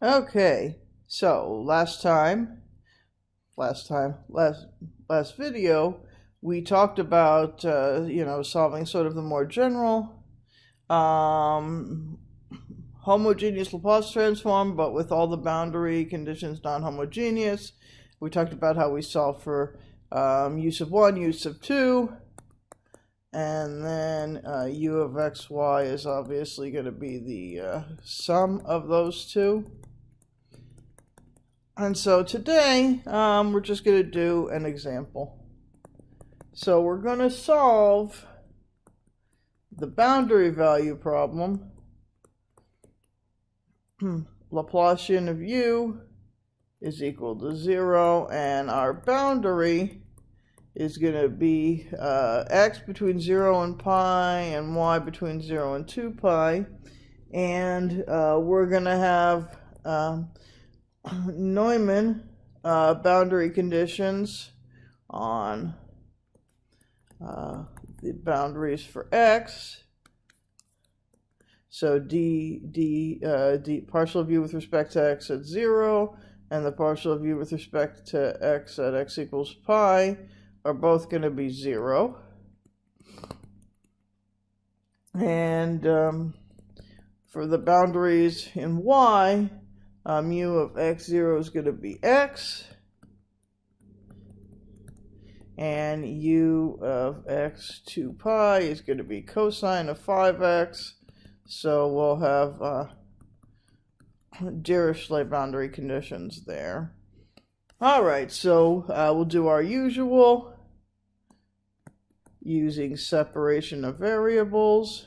Okay, so last video, we talked about solving sort of the more general homogeneous Laplace transform, but with all the boundary conditions non-homogeneous. We talked about how we solve for use of 1, use of 2, and then u of xy is obviously going to be the sum of those two. And so today, we're just going to do an example. So we're going to solve the boundary value problem. Laplacian of u is equal to 0, and our boundary is going to be x between 0 and pi and y between 0 and 2 pi. And we're going to have Neumann boundary conditions on the boundaries for x. So d partial of u with respect to x at 0 and the partial of u with respect to x at x equals pi are both going to be 0. And for the boundaries in y, mu of x0 is going to be x, and u of x 2 pi is going to be cosine of 5x. So we'll have Dirichlet boundary conditions there. All right, so we'll do our usual using separation of variables.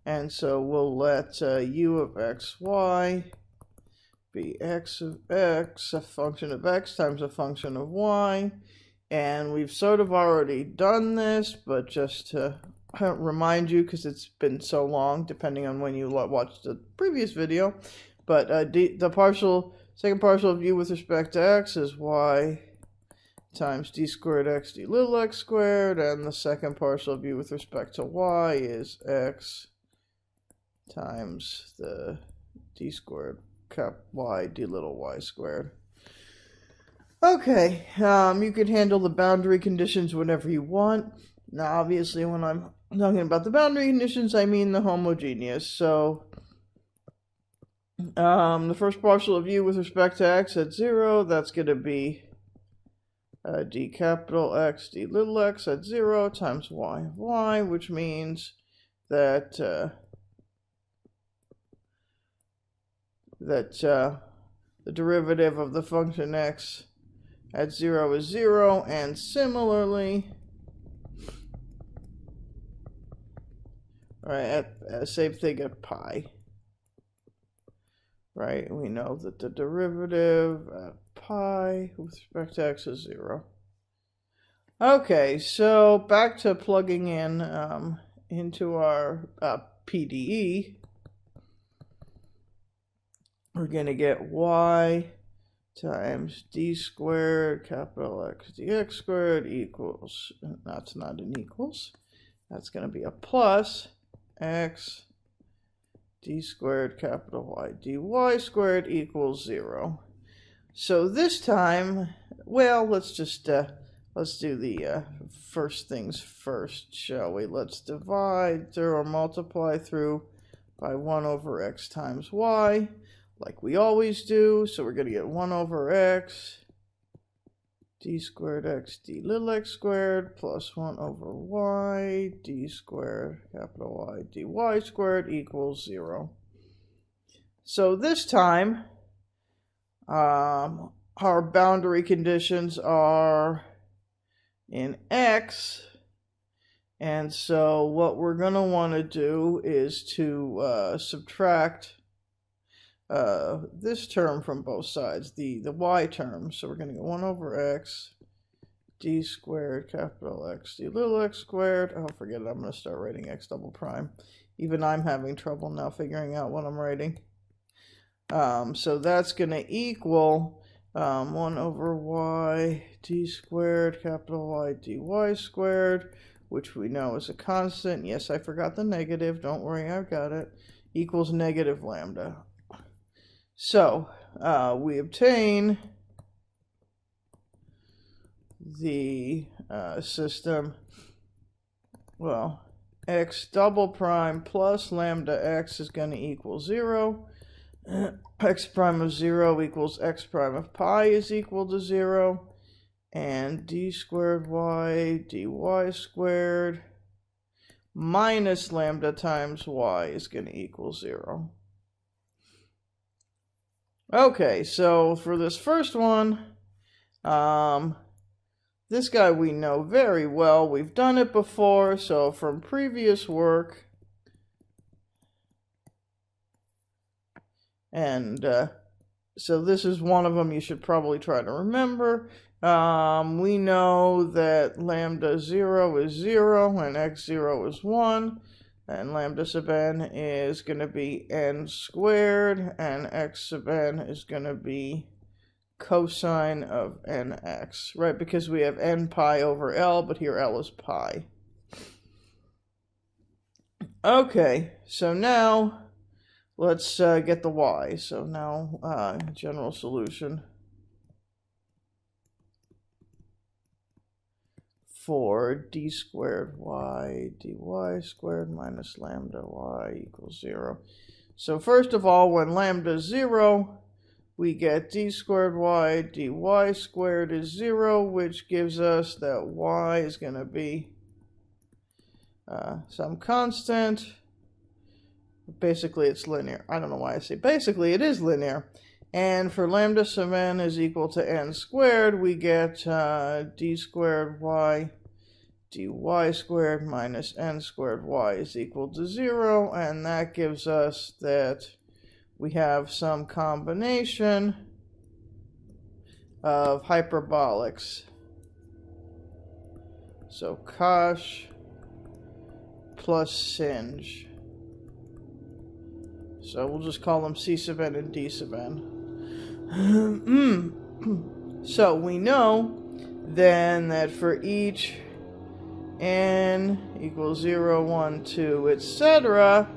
And so we'll let u of xy be x of x, a function of x times a function of y. And we've sort of already done this, but just to remind you, because it's been so long, depending on when you watched the previous video. But the second partial of u with respect to x is y times d squared x d little x squared, and the second partial of u with respect to y is x times the d squared cap y d little y squared. Okay, you can handle the boundary conditions whenever you want. Now, obviously, when I'm talking about the boundary conditions, I mean the homogeneous. So, the first partial of u with respect to x at 0, that's going to be d capital X d little x at 0 times y of y, which means that the derivative of the function x at 0 is 0, and similarly, right, same thing at pi. Right, we know that the derivative at pi with respect to x is 0. Okay, so back to plugging in into our PDE. We're going to get y times d squared capital X dx squared equals, that's not an equals, that's going to be a plus x d squared capital Y dy squared equals 0. So this time, well, let's just let's do the first things first, shall we? Let's divide through or multiply through by 1 over x times y, like we always do. So we're going to get 1 over x d squared x d little x squared plus 1 over y d squared capital Y dy squared equals 0. So this time, our boundary conditions are in x, and so what we're going to want to do is to subtract this term from both sides, the y term. So we're going to get 1 over x d squared capital X d little x squared. Oh, forget it, I'm going to start writing x double prime. Even I'm having trouble now figuring out what I'm writing. So that's going to equal 1 over y d squared capital Y dy squared, which we know is a constant. Yes, I forgot the negative. Don't worry, I've got it. Equals negative lambda. So we obtain the system, well, x double prime plus lambda x is going to equal 0. X prime of 0 equals x prime of pi is equal to 0. And d squared y dy squared minus lambda times y is going to equal 0. Okay, so for this first one, this guy we know very well. We've done it before, so from previous work. And so this is one of them you should probably try to remember. We know that lambda 0 is 0 and x0 is 1. And lambda sub n is going to be n squared, and x sub n is going to be cosine of nx, right? Because we have n pi over L, but here L is pi. Okay, so now let's get the y. So now general solution for d squared y dy squared minus lambda y equals 0. So first of all, when lambda is 0, we get d squared y dy squared is 0, which gives us that y is going to be some constant. Basically, it's linear. I don't know why I say basically, it is linear. And for lambda sub n is equal to n squared, we get d squared y dy squared minus n squared y is equal to 0. And that gives us that we have some combination of hyperbolics. So cosh plus sinh. So we'll just call them C sub n and D sub n. So we know then that for each n equals 0, 1, 2, etc.,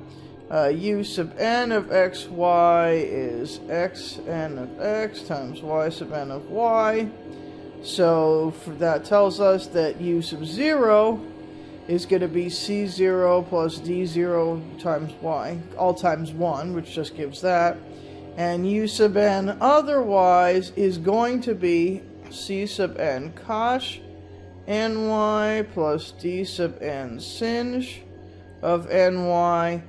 u sub n of xy is xn of x times y sub n of y. So that tells us that u sub 0 is going to be c0 plus d0 times y, all times 1, which just gives that. And u sub n otherwise is going to be c sub n cosh ny plus d sub n sinh of ny,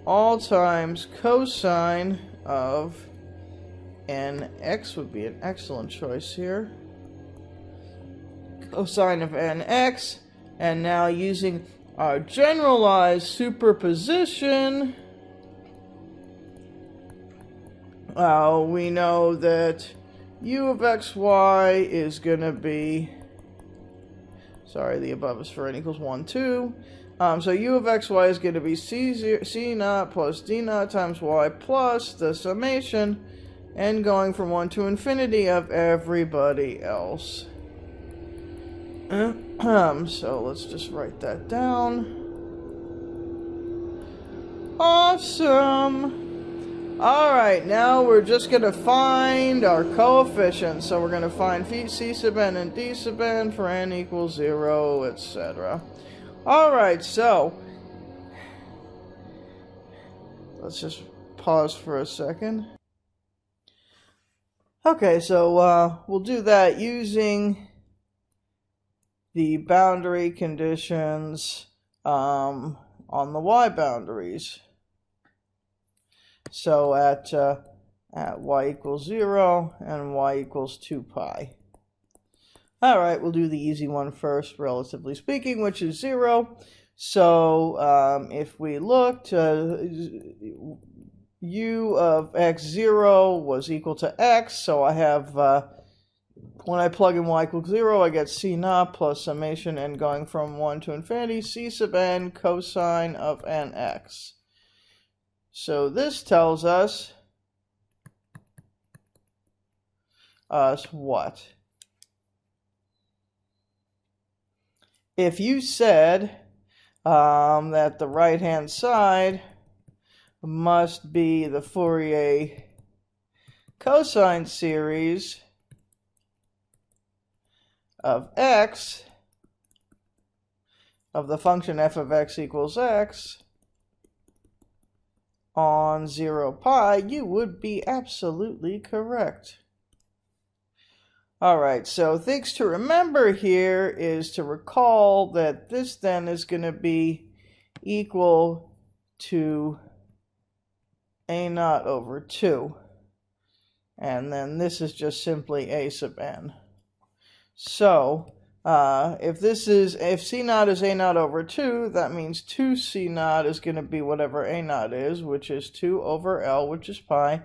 all times cosine of nx would be an excellent choice here. Cosine of nx. And now using our generalized superposition, we know that u of xy is going to be, sorry, the above is for n equals 1, 2. So u of xy is going to be c naught plus d naught times y plus the summation n going from 1 to infinity of everybody else. So let's just write that down. Awesome! Alright, now we're just going to find our coefficients. So we're going to find C sub n and D sub n for n equals 0, etc. Alright, so let's just pause for a second. Okay, so we'll do that using the boundary conditions on the y boundaries. So at y equals 0 and y equals 2 pi. All right, we'll do the easy one first, relatively speaking, which is 0. So if we looked, u of x0 was equal to x, so I have when I plug in y equals 0, I get c naught plus summation n going from 1 to infinity, c sub n cosine of nx. So this tells us what? if you said that the right-hand side must be the Fourier cosine series of x, of the function f of x equals x, on 0 pi, you would be absolutely correct. All right, so things to remember here is to recall that this then is going to be equal to a naught over 2. And then this is just simply a sub n. So if C naught is a naught over 2, that means 2 C naught is going to be whatever a naught is, which is 2 over L, which is pi,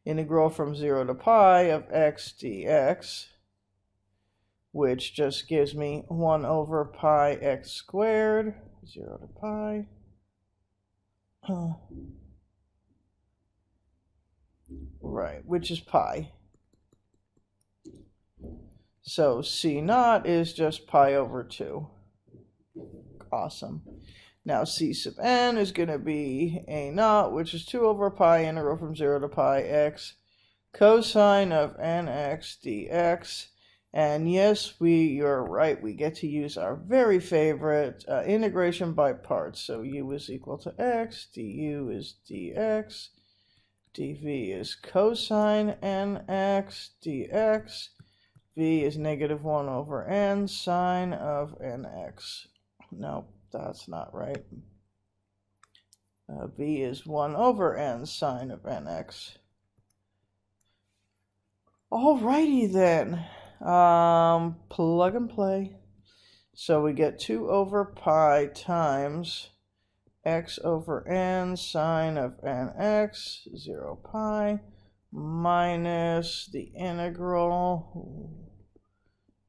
integral from 0 to pi of x dx, which just gives me 1 over pi x squared, 0 to pi. Right, which is pi. So C naught is just pi over 2. Awesome. Now C sub n is going to be a naught, which is 2 over pi integral from 0 to pi x cosine of nx dx. And yes, you're right, we get to use our very favorite integration by parts. So u is equal to x, du is dx, dv is cosine nx dx, v is negative 1 over n sine of nx. No, that's not right. V is 1 over n sine of nx. Alrighty then. Plug and play. So we get 2 over pi times x over n sine of nx, 0 pi, minus the integral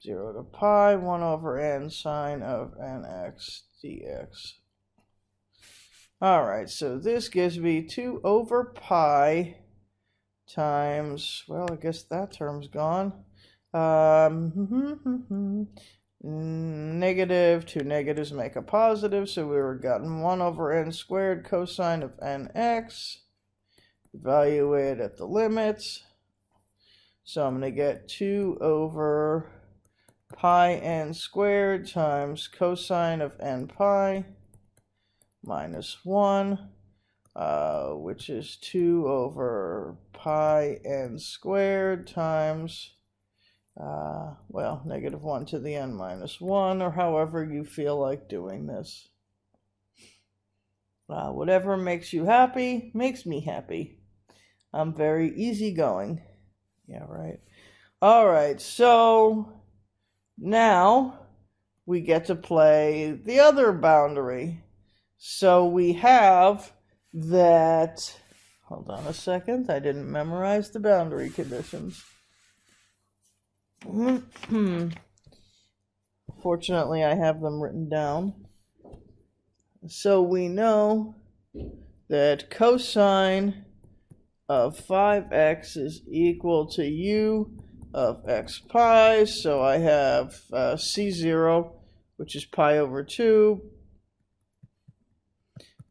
0 to pi, 1 over n sine of nx dx. Alright, so this gives me 2 over pi times, well, I guess that term's gone. Negative, two negatives make a positive, so we were gotten 1 over n squared cosine of nx. Evaluate at the limits. So I'm going to get 2 over pi n squared times cosine of n pi minus 1, which is 2 over pi n squared times well, negative 1 to the n minus 1, or however you feel like doing this. Whatever makes you happy makes me happy. I'm very easygoing. Yeah, right. All right, so now we get to play the other boundary. So we have that, hold on a second, I didn't memorize the boundary conditions. Fortunately, I have them written down. So we know that cosine of 5x is equal to u of x pi. So I have c0, which is pi over 2,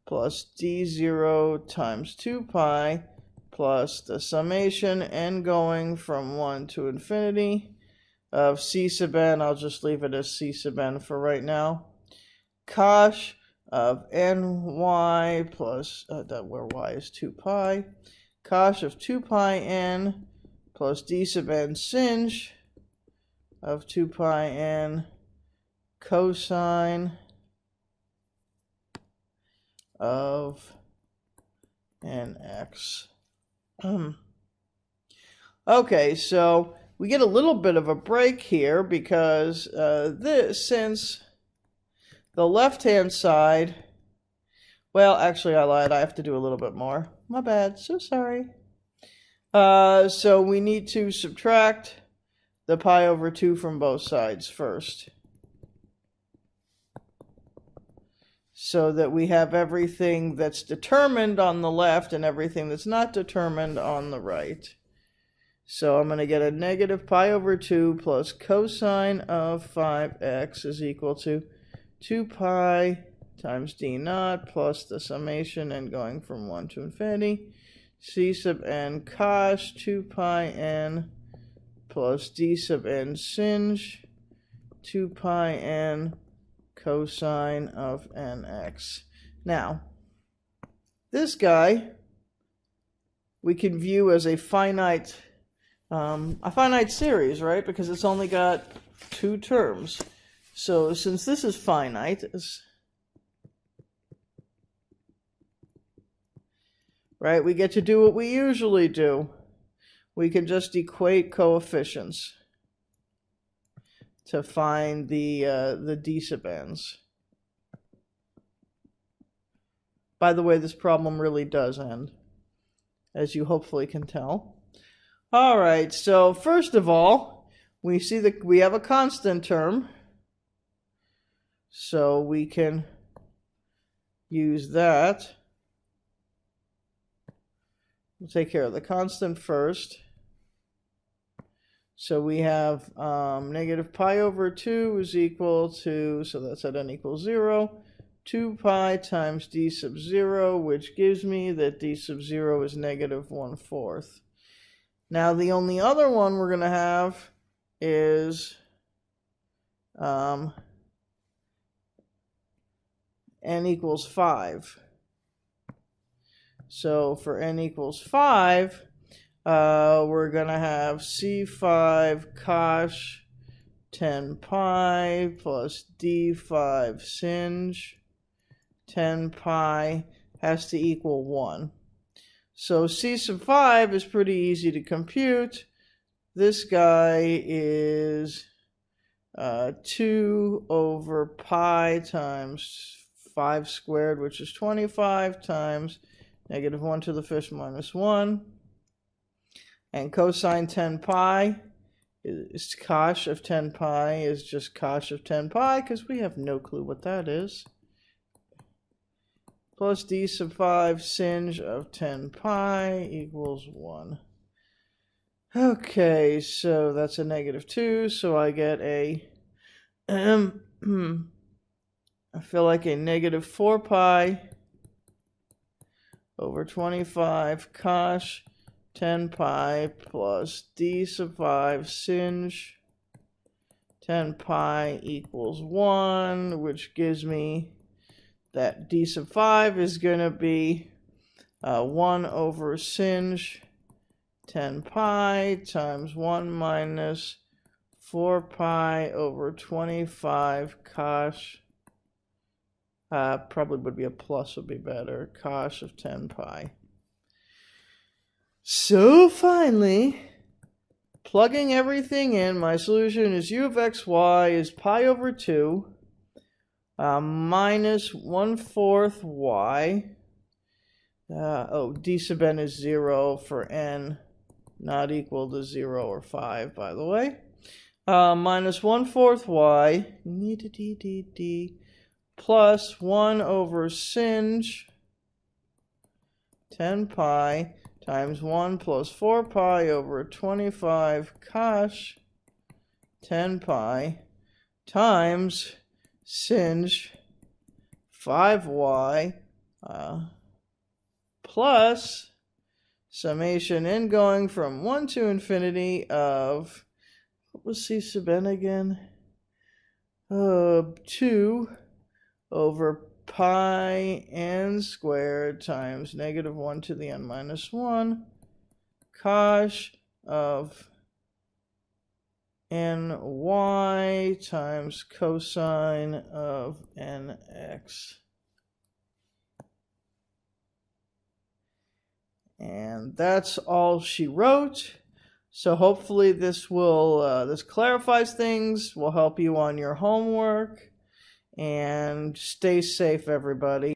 plus d0 times 2 pi, plus the summation n going from 1 to infinity of c sub n, I'll just leave it as c sub n for right now, cosh of ny plus, where y is 2 pi, cosh of 2 pi n plus d sub n sinh of 2 pi n cosine of nx. Okay, so we get a little bit of a break here because since the left-hand side, well, actually I lied, I have to do a little bit more. My bad, so sorry. So we need to subtract the pi over 2 from both sides first, so that we have everything that's determined on the left and everything that's not determined on the right. So I'm going to get a negative pi over 2 plus cosine of 5x is equal to 2 pi times d naught plus the summation n going from 1 to infinity, c sub n cos 2 pi n plus d sub n sinh 2 pi n cosine of nx. Now, this guy we can view as a finite series, right? Because it's only got 2 terms. So since this is finite, right, we get to do what we usually do. We can just equate coefficients to find the d sub n's. By the way, this problem really does end, as you hopefully can tell. All right, so first of all, we see that we have a constant term, so we can use that. We'll take care of the constant first. So we have negative pi over 2 is equal to, so that's at n equals 0, 2 pi times d sub 0, which gives me that d sub 0 is negative 1/4. Now the only other one we're going to have is n equals 5. So for n equals 5, we're going to have c5 cos 10 pi plus d5 sinh 10 pi has to equal 1. So c sub 5 is pretty easy to compute. This guy is 2 over pi times 5 squared, which is 25, times negative 1 to the fifth minus 1. And cosine 10 pi is cosh of 10 pi is just cosh of 10 pi, because we have no clue what that is. Plus d sub 5 sinh of 10 pi equals 1. Okay, so that's a negative 2, so I get a, I feel like a negative 4 pi over 25 cosh 10 pi plus d sub 5 sinh 10 pi equals 1, which gives me that d sub 5 is going to be 1 over sinh 10 pi times 1 minus 4 pi over 25 cosh, probably would be a plus would be better, cosh of 10 pi. So finally, plugging everything in, my solution is u of xy is pi over 2 minus 1/4 y. D sub n is 0 for n not equal to 0 or 5, by the way. Minus 1/4 y plus 1 over sinh 10 pi times 1 plus 4 pi over 25 cosh 10 pi times sinh 5y plus summation n going from 1 to infinity of, what was c sub n again? 2 over pi n squared times negative 1 to the n minus 1 cosh of ny times cosine of nx. And that's all she wrote. So hopefully this will this clarifies things, will help you on your homework, and stay safe, everybody.